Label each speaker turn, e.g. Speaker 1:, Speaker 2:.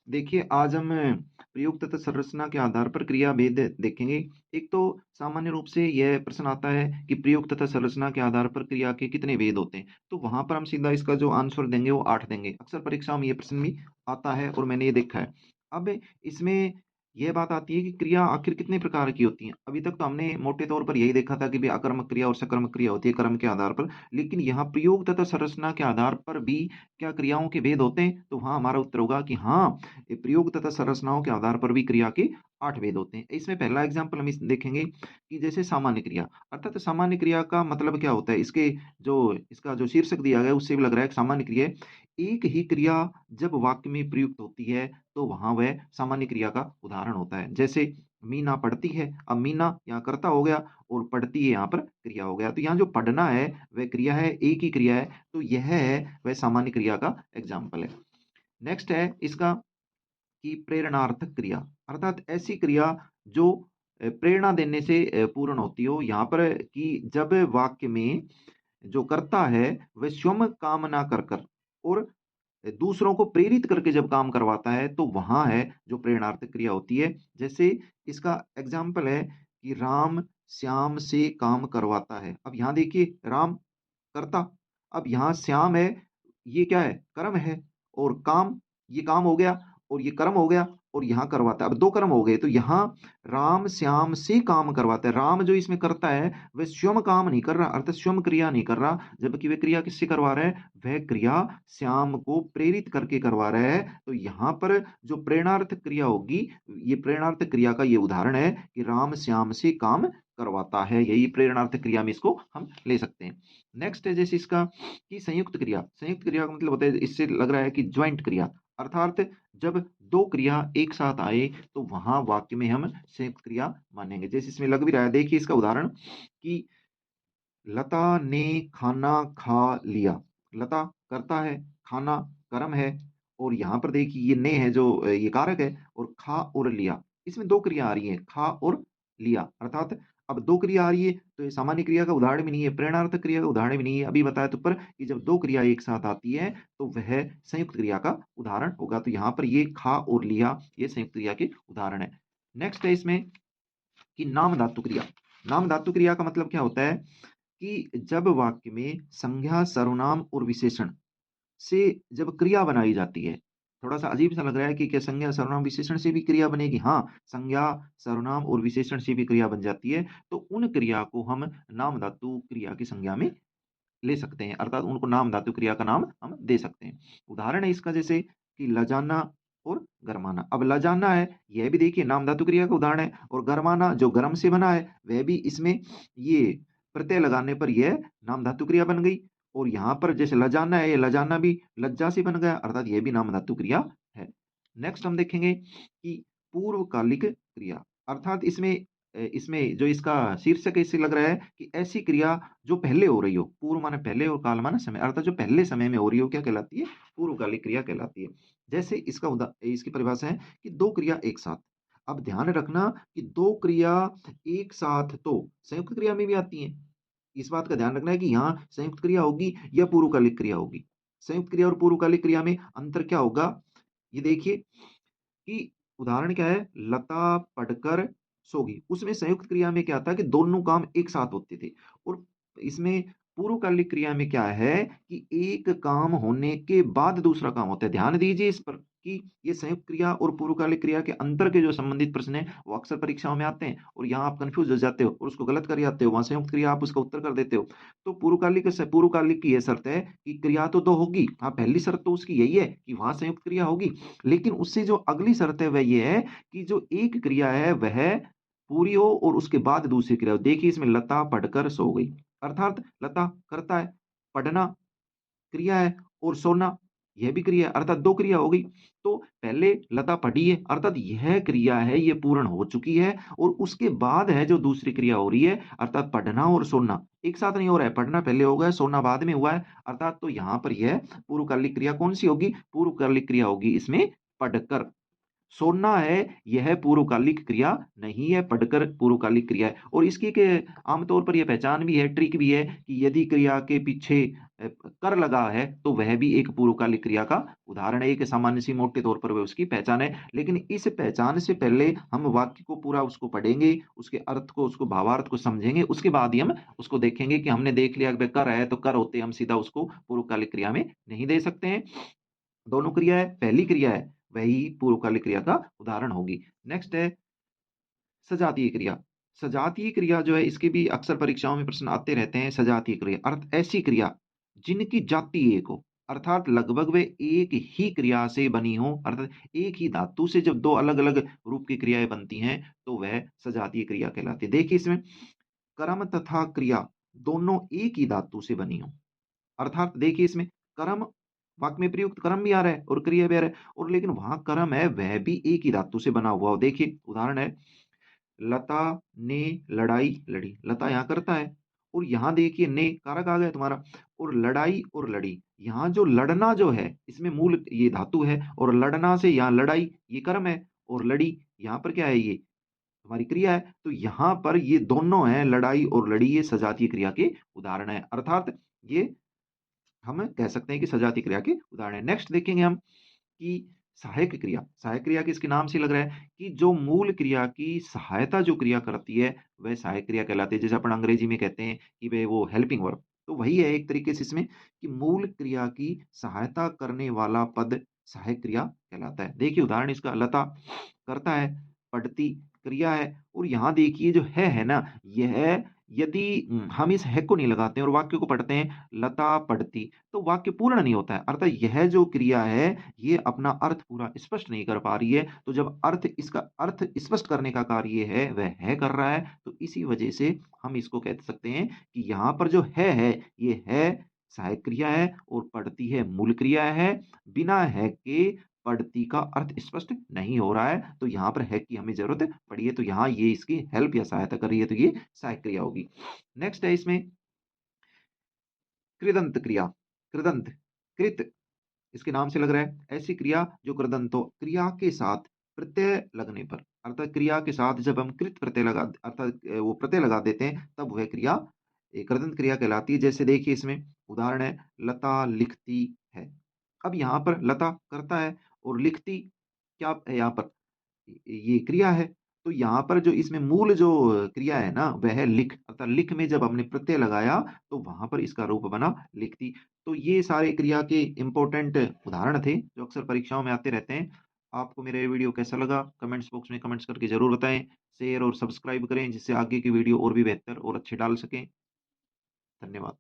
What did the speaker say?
Speaker 1: देखिए, आज हम प्रयोग तथा संरचना के आधार पर क्रिया भेद देखेंगे। एक तो सामान्य रूप से यह प्रश्न आता है कि प्रयोग तथा संरचना के आधार पर क्रिया के कितने भेद होते हैं? तो वहाँ पर हम सीधा इसका जो आंसर देंगे वो 8 देंगे। अक्सर परीक्षाओं में ये प्रश्न भी आता है और मैंने ये देखा है। अब इसमें यह बात आती है कि क्रिया आखिर कितने प्रकार की होती हैं? अभी तक तो हमने मोटे तौर पर यही देखा था कि भई आकर्मक क्रिया और सकर्मक क्रिया होती है क्रम के आधार पर। लेकिन यहाँ प्रयोग तथा संरचना के आधार पर भी क्या क्रियाओं के भेद होते हैं? तो वहाँ हमारा उत्तर होगा कि हाँ, ये प्रयोग तथा संरचनाओं के आधार पर भी क्रिया के 8 भेद होते हैं। इसमें पहला एग्जाम्पल हम इस देखेंगे कि जैसे सामान्य क्रिया, अर्थात सामान्य क्रिया का मतलब क्या होता है? इसका जो शीर्षक दिया गया है उससे भी लग रहा है कि सामान्य क्रिया है। एक ही क्रिया जब वाक्य में प्रयुक्त होती है तो वहाँ वह सामान्य क्रिया का उदाहरण होता है। जैसे मीना पढ़ती है, अब मीना यहाँ कर्ता हो गया और पढ़ती है यहाँ पर क्रिया हो गया। तो यहाँ जो पढ़ना है वह क्रिया है, एक ही क्रिया है, तो यह है वह सामान्य क्रिया का एग्जाम्पल है। नेक्स्ट है इसका कि प्रेरणार्थक क्रिया, अर्थात ऐसी क्रिया जो प्रेरणा देने से पूर्ण होती हो। यहाँ पर कि जब वाक्य में जो कर्ता है वह स्वयं काम ना कर कर और दूसरों को प्रेरित करके जब काम करवाता है तो वहाँ है जो प्रेरणार्थक क्रिया होती है। जैसे इसका एग्जाम्पल है कि राम श्याम से काम करवाता है। अब यहाँ देखिए राम कर्ता, अब यहाँ श्याम है, ये क्या है? कर्म है और काम, ये काम हो गया और ये कर्म हो गया और यहाँ करवाता है। अब 2 कर्म हो गए तो यहाँ राम श्याम से काम करवाता है। राम जो इसमें करता है वह स्वयं काम नहीं कर रहा, अर्थात स्वयं क्रिया नहीं कर रहा, जबकि वह क्रिया किससे करवा रहा है? वह क्रिया श्याम को प्रेरित करके करवा रहा है। तो यहाँ पर जो प्रेरणार्थक क्रिया होगी, ये प्रेरणार्थक क्रिया का ये उदाहरण है कि राम श्याम से काम करवाता है। यही प्रेरणार्थक क्रिया में इसको हम ले सकते हैं। नेक्स्ट है जैसे इसका कि संयुक्त क्रिया। संयुक्त क्रिया का मतलब होता है, इससे लग रहा है कि ज्वाइंट क्रिया, अर्थात जब 2 क्रिया एक साथ आए तो वहाँ वाक्य में हम संयुक्त क्रिया मानेंगे। जैसे इसमें लग भी रहा है, देखिए इसका उदाहरण कि लता ने खाना खा लिया। लता कर्ता है, खाना कर्म है और यहाँ पर देखिए ये ने है जो ये कारक है और खा और लिया। इसमें 2 क्रिया आ रही हैं, खा और लिया, अर्थात अब 2 क्रिया आ रही है तो ये सामान्य क्रिया का उदाहरण भी नहीं है, प्रेरणार्थक क्रिया का उदाहरण भी नहीं है। अभी बताया तो ऊपर कि जब 2 क्रिया एक साथ आती है तो वह संयुक्त क्रिया का उदाहरण होगा। तो यहाँ पर ये खा और लिया ये संयुक्त क्रिया के उदाहरण है। नेक्स्ट है इसमें कि नाम धातु क्रिया। नाम धातु क्रिया का मतलब क्या होता है कि जब वाक्य में संज्ञा, सर्वनाम और विशेषण से जब क्रिया बनाई जाती है, थोड़ा-सा अजीब-सा लग रहा है कि क्या संज्ञा, सर्वनाम, विशेषण से भी क्रिया बनेगी? हाँ, संज्ञा, सर्वनाम और विशेषण से भी क्रिया बन जाती है, तो उन क्रिया को हम नाम धातु क्रिया की संज्ञा में ले सकते हैं, अर्थात उनको नाम धातु क्रिया का नाम हम दे सकते हैं। उदाहरण है इसका जैसे कि लजाना और गरमाना। अब लजाना है, यह भी देखिए नाम धातु क्रिया का उदाहरण है और गरमाना जो गरम से बना है, वह भी इसमें ये प्रत्यय लगाने पर यह नाम धातु क्रिया बन गई और यहाँ पर जैसे लजाना है, ये लजाना भी लज्जा से बन गया, अर्थात यह भी नाम धातु क्रिया है। नेक्स्ट हम देखेंगे कि पूर्वकालिक क्रिया, अर्थात इसमें जो इसका शीर्षक है इससे लग रहा है कि ऐसी क्रिया जो पहले हो रही हो, पूर्व माने पहले और काल माने समय, अर्थात जो पहले समय में हो रही हो क्या कहलाती है? पूर्वकालिक क्रिया कहलाती है। जैसे इसकी परिभाषा है कि 2 क्रिया एक साथ। अब ध्यान रखना कि 2 क्रिया एक साथ तो संयुक्त क्रिया में भी आती हैं। इस बात का ध्यान रखना है कि यहाँ संयुक्त क्रिया होगी या पूर्वकालिक क्रिया होगी। संयुक्त क्रिया और पूर्वकालिक क्रिया में अंतर क्या होगा? ये देखिए कि उदाहरण क्या है? लता पढ़कर सो गई। उसमें संयुक्त क्रिया में क्या था कि दोनों काम एक साथ होते थे और इसमें पूर्वकालिक क्रिया में क्या है कि एक काम होने के बाद दूसरा काम होता है। ध्यान दीजिए इस पर कि ये संयुक्त क्रिया और पूर्वकालिक क्रिया के अंतर के जो संबंधित प्रश्न हैं, वो अक्सर परीक्षाओं में आते हैं और यहाँ आप कन्फ्यूज़ हो जाते हो और उसको गलत कर जाते हो। वहाँ संयुक्त क्रिया आप उसका उत्तर कर देते हो। तो पूर्वकालिक की ये शर्त है कि क्रिया तो 2 होगी। हाँ, पहली शर्त तो उसकी यही है कि वहाँ संयुक्त क्रिया होगी। लेकिन उससे जो अगली शर्त है वह ये है कि जो एक क्रिया है वह पूरी हो और उसके बाद दूसरी क्रिया हो। देखिए इसमें लता पढ़कर सो गई, अर्थात लता कर्ता है, पढ़ना क्रिया है और सोना यह भी क्रिया है, अर्थात 2 क्रिया हो गई। तो पहले लता पढ़ी है, अर्थात यह क्रिया है, ये पूर्ण हो चुकी है और उसके बाद है जो दूसरी क्रिया हो रही है, अर्थात पढ़ना और सोना। एक साथ नहीं हो रहा है, पढ़ना पहले हो गया, सोना बाद में हुआ है, अर्थात तो यहाँ पर यह पूर्वकालिक क्रिया कौन-सी होगी? पूर्वकालिक क्रिया होगी इसमें पढ़कर। सोना है, यह पूर्वकालिक क्रिया नहीं है, पढ़कर पूर्वकालिक क्रिया है। और इसकी एक आमतौर पर यह पहचान भी है, ट्रिक भी है कि यदि क्रिया के पीछे कर लगा है, तो वह भी एक पूर्वकालिक क्रिया का उदाहरण है। एक सामान्य-सी मोटे तौर पर वह उसकी पहचान है। लेकिन इस पहचान से पहले हम वाक्य को पूरा उसको पढ़ेंगे, उसके अर्थ को, उसको भावार्थ को समझेंगे, उसके बाद ही हम उसको देखेंगे कि हमने देख लिया कि भई कर है, तो कर होते हम सीधा उसको पूर्वकालिक क्रिया में नहीं दे सकते हैं। दोनों क्रिया है, पहली क्रिया है, वही पूर्वकालिक क्रिया का उदाहरण होगी। नेक्स्ट है सजातीय क्रिया। सजातीय क्रिया जो है इसके भी अक्सर परीक्षाओं में प्रश्न आते रहते हैं। सजातीय क्रिया अर्थ ऐसी क्रिया जिनकी जाति एक हो, अर्थात लगभग वे एक ही क्रिया से बनी हो, अर्थात एक ही धातु से जब 2 अलग-अलग रूप की क्रियाएँ बनती हैं, तो वह सजातीय क्रिया कहलाती है। देखिए इसमें कर्म तथा क्रिया दोनों एक ही धातु से बनी हो। अर्थात देखिए इसमें कर्म वाक्य में प्रयुक्त कर्म भी आ रहा है और क्रिया भी आ रहा है और लेकिन वहाँ कर्म है वह भी एक ही धातु से बना हुआ हो। देखिए उदाहरण है लता ने लड़ाई लड़ी। लता यहाँ कर्ता है और यहाँ देखिए ने कारक आ गया तुम्हारा और लड़ाई और लड़ी। यहाँ जो लड़ना जो है इसमें मूल ये धातु है और लड़ना से यहाँ लड़ाई ये कर्म है और लड़ी यहाँ पर क्या है ये हमारी क्रिया है। तो यहाँ पर ये दोनों हैं लड़ाई और लड़ी ये सजातीय क्रिया के उदाहरण है। अर्थात ये हम कह सकते हैं कि सजातीय क्रिया के उदाहरण है। नेक्स्ट देखेंगे हम कि सहायक क्रिया। सहायक क्रिया किसके नाम से लग रहा है कि जो मूल क्रिया की सहायता जो क्रिया करती है, वह सहायक क्रिया कहलाती है। जैसे अपन अंग्रेजी में कहते हैं कि भई वो हेल्पिंग वर्ब। तो वही है एक तरीके से इसमें कि मूल क्रिया की सहायता करने वाला पद सहायक क्रिया कहलाता है। देखिए उदाहरण इसका लता कर्ता है, पढ़ती क्रिया है और यहाँ देखिए जो है ना, यह यदि हम इस है को नहीं लगाते हैं और वाक्य को पढ़ते हैं लता पढ़ती, तो वाक्य पूर्ण नहीं होता है। अर्थात यह जो क्रिया है, ये अपना अर्थ पूरा स्पष्ट नहीं कर पा रही है। तो जब अर्थ इसका अर्थ स्पष्ट करने का कार्य ये है, वह है कर रहा है, तो इसी वजह से हम इसको कह सकते हैं कि यहाँ पर जो है, ये है सहायक क्रिया है और पढ़ती है मूल क्रिया है। बिना है के पढ़ती का अर्थ स्पष्ट नहीं हो रहा है, तो यहाँ पर है की हमें ज़रूरत पड़ी है, तो यहाँ ये इसकी हेल्प या सहायता कर रही है, तो ये सहायक क्रिया होगी। नेक्स्ट है इसमें कृदंत क्रिया। कृदंत, कृत इसके नाम से लग रहा है, ऐसी क्रिया जो कृदंतो क्रिया के साथ प्रत्यय लगने पर अर्थात क्रिया के साथ जब हम कृत प्रत्यय लगा अर्थात वो प्रत्यय लगा देते हैं, तब वह क्रिया कृदंत क्रिया कहलाती है। जैसे देखिए इसमें उदाहरण है, लता लिखती है। अब यहाँ पर लता कर्ता है और लिखती क्या है यहाँ पर ये क्रिया है। तो यहाँ पर जो इसमें मूल जो क्रिया है ना, वह है लिख अर्थात लिख में जब हमने प्रत्यय लगाया, तो वहाँ पर इसका रूप बना लिखती। तो ये सारे क्रिया के इम्पोर्टेंट उदाहरण थे, जो अक्सर परीक्षाओं में आते रहते हैं। आपको मेरा ये वीडियो कैसा लगा? कमेंट्स बॉक्स में कमेंट्स करके ज़रूर बताएँ। शेयर और सब्सक्राइब करें, जिससे आगे की वीडियो और भी बेहतर और अच्छे डाल सकें। धन्यवाद।